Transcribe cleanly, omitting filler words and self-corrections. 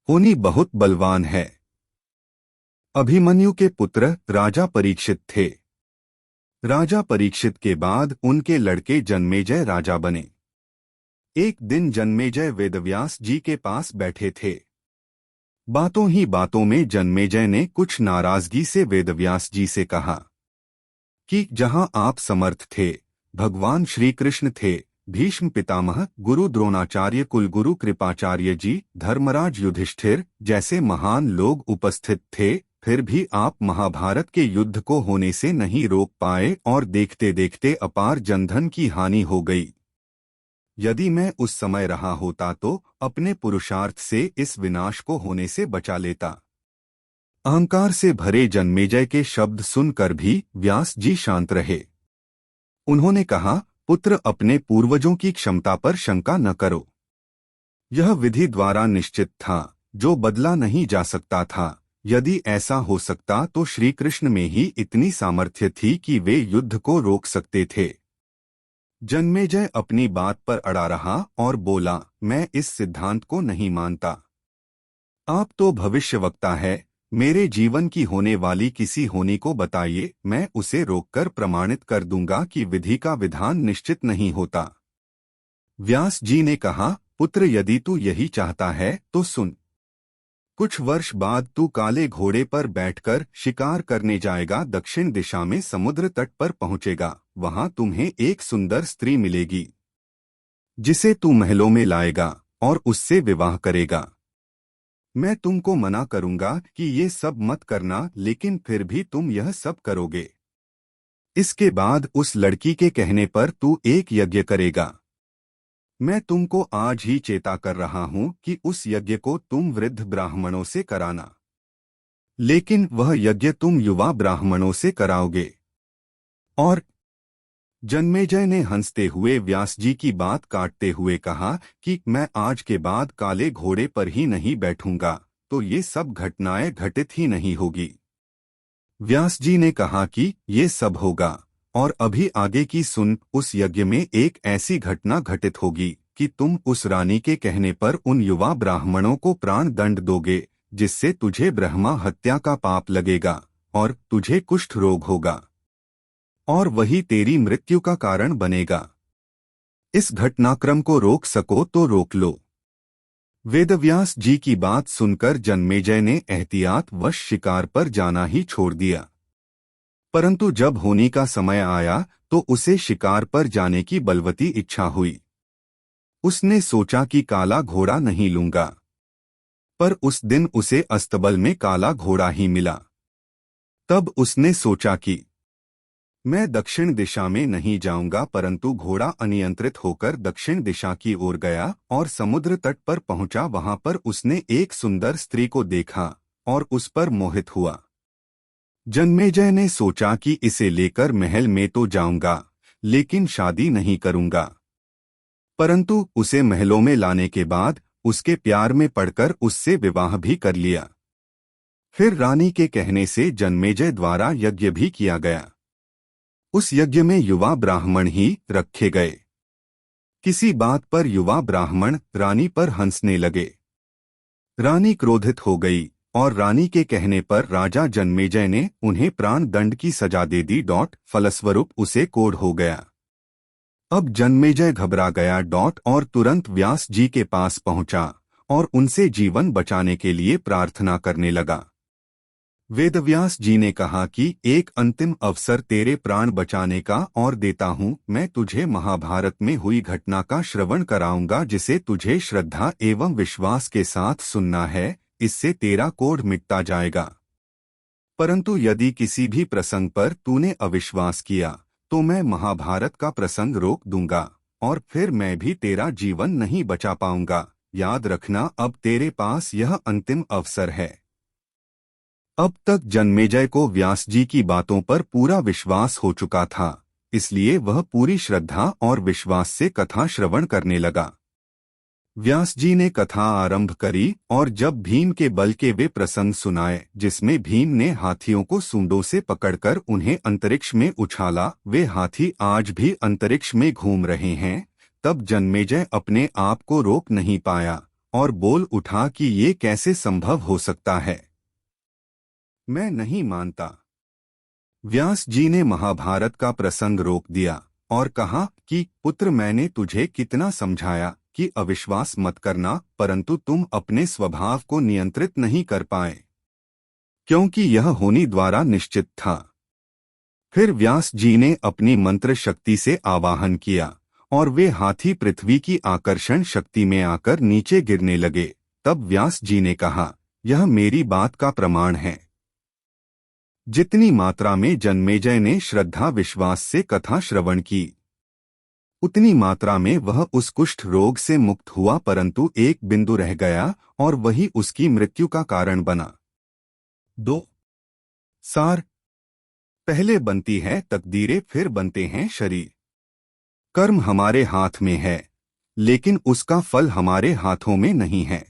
होनी बहुत बलवान है। अभिमन्यु के पुत्र राजा परीक्षित थे। राजा परीक्षित के बाद उनके लड़के जन्मेजय राजा बने। एक दिन जन्मेजय वेदव्यास जी के पास बैठे थे। बातों ही बातों में जन्मेजय ने कुछ नाराजगी से वेदव्यास जी से कहा कि जहां आप समर्थ थे, भगवान श्री कृष्ण थे, भीष्म पितामह, गुरु द्रोणाचार्य, कुलगुरु कृपाचार्य जी, धर्मराज युधिष्ठिर जैसे महान लोग उपस्थित थे, फिर भी आप महाभारत के युद्ध को होने से नहीं रोक पाए और देखते देखते अपार जनधन की हानि हो गई। यदि मैं उस समय रहा होता तो अपने पुरुषार्थ से इस विनाश को होने से बचा लेता। अहंकार से भरे जन्मेजय के शब्द सुनकर भी व्यास जी शांत रहे। उन्होंने कहा, पुत्र, अपने पूर्वजों की क्षमता पर शंका न करो। यह विधि द्वारा निश्चित था, जो बदला नहीं जा सकता था। यदि ऐसा हो सकता तो श्री कृष्ण में ही इतनी सामर्थ्य थी कि वे युद्ध को रोक सकते थे। जन्मेजय अपनी बात पर अड़ा रहा और बोला, मैं इस सिद्धांत को नहीं मानता। आप तो भविष्यवक्ता है, मेरे जीवन की होने वाली किसी होनी को बताइए, मैं उसे रोककर प्रमाणित कर दूंगा कि विधि का विधान निश्चित नहीं होता। व्यास जी ने कहा, पुत्र, यदि तू यही चाहता है तो सुन। कुछ वर्ष बाद तू काले घोड़े पर बैठकर शिकार करने जाएगा। दक्षिण दिशा में समुद्र तट पर पहुंचेगा। वहां तुम्हें एक सुंदर स्त्री मिलेगी, जिसे तू महलों में लाएगा और उससे विवाह करेगा। मैं तुमको मना करूंगा कि ये सब मत करना, लेकिन फिर भी तुम यह सब करोगे। इसके बाद उस लड़की के कहने पर तू एक यज्ञ करेगा। मैं तुमको आज ही चेता कर रहा हूं कि उस यज्ञ को तुम वृद्ध ब्राह्मणों से कराना, लेकिन वह यज्ञ तुम युवा ब्राह्मणों से कराओगे। और जन्मेजय ने हंसते हुए व्यास जी की बात काटते हुए कहा कि मैं आज के बाद काले घोड़े पर ही नहीं बैठूंगा, तो ये सब घटनाएं घटित ही नहीं होगी। व्यास जी ने कहा कि ये सब होगा, और अभी आगे की सुन। उस यज्ञ में एक ऐसी घटना घटित होगी कि तुम उस रानी के कहने पर उन युवा ब्राह्मणों को प्राण दंड दोगे, जिससे तुझे ब्रह्मा हत्या का पाप लगेगा और तुझे कुष्ठ रोग होगा, और वही तेरी मृत्यु का कारण बनेगा। इस घटनाक्रम को रोक सको तो रोक लो। वेदव्यास जी की बात सुनकर जन्मेजय ने एहतियात वश शिकार पर जाना ही छोड़ दिया। परंतु जब होने का समय आया तो उसे शिकार पर जाने की बलवती इच्छा हुई। उसने सोचा कि काला घोड़ा नहीं लूंगा, पर उस दिन उसे अस्तबल में काला घोड़ा ही मिला। तब उसने सोचा कि मैं दक्षिण दिशा में नहीं जाऊंगा, परंतु घोड़ा अनियंत्रित होकर दक्षिण दिशा की ओर गया और समुद्र तट पर पहुंचा। वहां पर उसने एक सुंदर स्त्री को देखा और उस पर मोहित हुआ। जन्मेजय ने सोचा कि इसे लेकर महल में तो जाऊंगा, लेकिन शादी नहीं करूंगा। परंतु उसे महलों में लाने के बाद उसके प्यार में पड़कर उससे विवाह भी कर लिया। फिर रानी के कहने से जन्मेजय द्वारा यज्ञ भी किया गया। उस यज्ञ में युवा ब्राह्मण ही रखे गए। किसी बात पर युवा ब्राह्मण रानी पर हंसने लगे। रानी क्रोधित हो गई और रानी के कहने पर राजा जन्मेजय ने उन्हें प्राण दंड की सजा दे दी। फलस्वरूप उसे कोढ़ हो गया। अब जन्मेजय घबरा गया और तुरंत व्यास जी के पास पहुंचा और उनसे जीवन बचाने के लिए प्रार्थना करने लगा। वेदव्यास जी ने कहा कि एक अंतिम अवसर तेरे प्राण बचाने का और देता हूँ। मैं तुझे महाभारत में हुई घटना का श्रवण कराऊंगा, जिसे तुझे श्रद्धा एवं विश्वास के साथ सुनना है। इससे तेरा कोढ़ मिटता जाएगा। परंतु यदि किसी भी प्रसंग पर तूने अविश्वास किया तो मैं महाभारत का प्रसंग रोक दूंगा और फिर मैं भी तेरा जीवन नहीं बचा पाऊंगा। याद रखना, अब तेरे पास यह अंतिम अवसर है। अब तक जन्मेजय को व्यास जी की बातों पर पूरा विश्वास हो चुका था, इसलिए वह पूरी श्रद्धा और विश्वास से कथा श्रवण करने लगा। व्यास जी ने कथा आरंभ करी और जब भीम के बल के वे प्रसंग सुनाए, जिसमें भीम ने हाथियों को सूंडों से पकड़कर उन्हें अंतरिक्ष में उछाला, वे हाथी आज भी अंतरिक्ष में घूम रहे हैं, तब जन्मेजय अपने आप को रोक नहीं पाया और बोल उठा कि ये कैसे संभव हो सकता है। मैं नहीं मानता। व्यास जी ने महाभारत का प्रसंग रोक दिया और कहा कि पुत्र, मैंने तुझे कितना समझाया कि अविश्वास मत करना, परंतु तुम अपने स्वभाव को नियंत्रित नहीं कर पाए, क्योंकि यह होनी द्वारा निश्चित था। फिर व्यास जी ने अपनी मंत्र शक्ति से आवाहन किया और वे हाथी पृथ्वी की आकर्षण शक्ति में आकर नीचे गिरने लगे। तब व्यास जी ने कहा, यह मेरी बात का प्रमाण है। जितनी मात्रा में जन्मेजय ने श्रद्धा विश्वास से कथा श्रवण की, उतनी मात्रा में वह उस कुष्ठ रोग से मुक्त हुआ, परंतु एक बिंदु रह गया और वही उसकी मृत्यु का कारण बना। 2 सार। पहले बनती है तकदीरें, फिर बनते हैं शरीर। कर्म हमारे हाथ में है, लेकिन उसका फल हमारे हाथों में नहीं है।